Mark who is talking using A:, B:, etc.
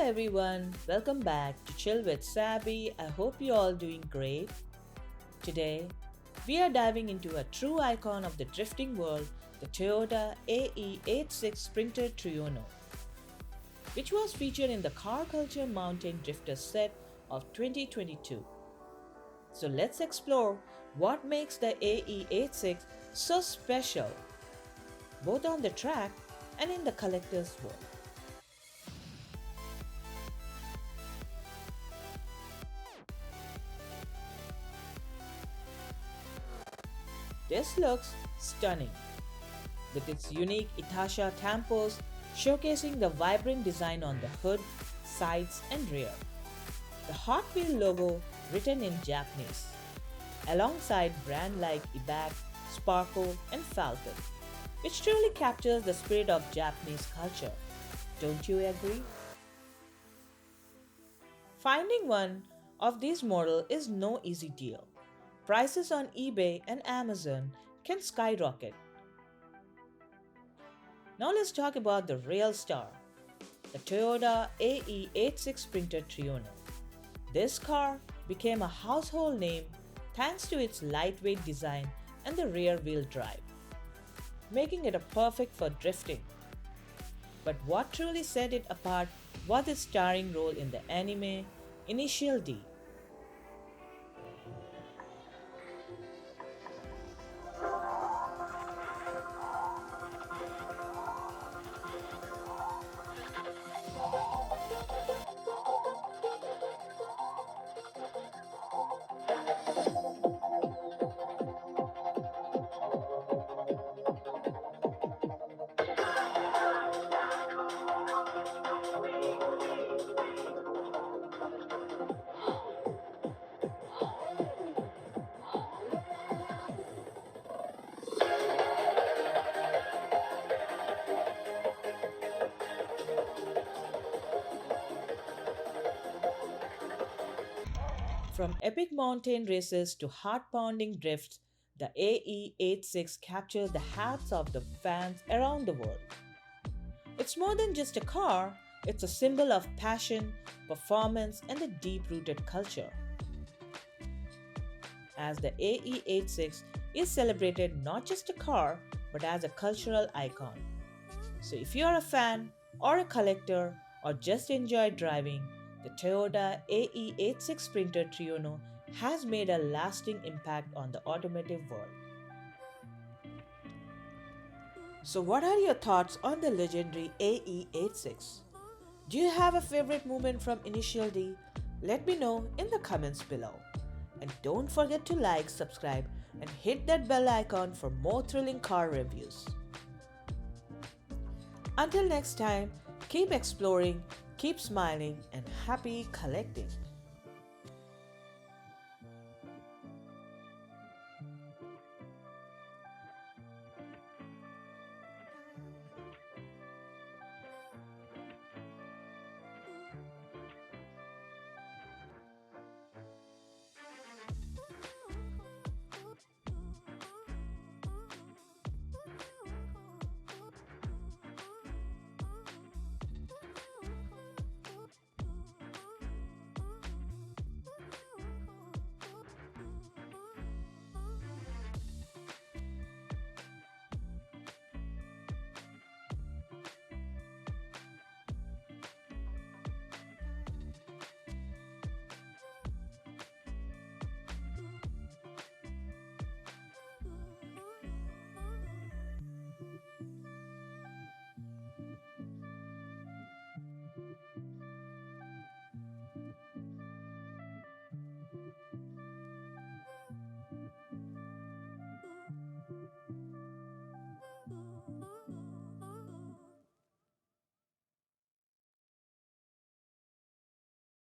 A: everyone, welcome back to Chill with Sabi. I hope you all doing great. Today, we are diving into a true icon of the drifting world, the Toyota AE86 Sprinter Trueno, which was featured in the Car Culture Mountain Drifter set of 2022. So let's explore what makes the AE86 so special, both on the track and in the collector's world. This looks stunning, with its unique Itasha tampos showcasing the vibrant design on the hood, sides and rear. The Hot Wheel logo written in Japanese, alongside brands like Ibac, Sparko and Falcon, which truly captures the spirit of Japanese culture. Don't you agree? Finding one of these models is no easy deal. Prices on eBay and Amazon can skyrocket. Now let's talk about the real star, the Toyota AE86 Sprinter Trueno. This car became a household name thanks to its lightweight design and the rear-wheel drive, making it a perfect for drifting. But what truly set it apart was its starring role in the anime Initial D. From epic mountain races to heart-pounding drifts, the AE86 captures the hearts of the fans around the world. It's more than just a car, it's a symbol of passion, performance, and a deep-rooted culture. As the AE86 is celebrated not just a car, but as a cultural icon. So if you're a fan, or a collector, or just enjoy driving, the Toyota AE86 Sprinter Trueno has made a lasting impact on the automotive world. So what are your thoughts on the legendary AE86? Do you have a favorite moment from Initial D? Let me know in the comments below. And don't forget to like, subscribe and hit that bell icon for more thrilling car reviews. Until next time, keep exploring, keep smiling and happy collecting.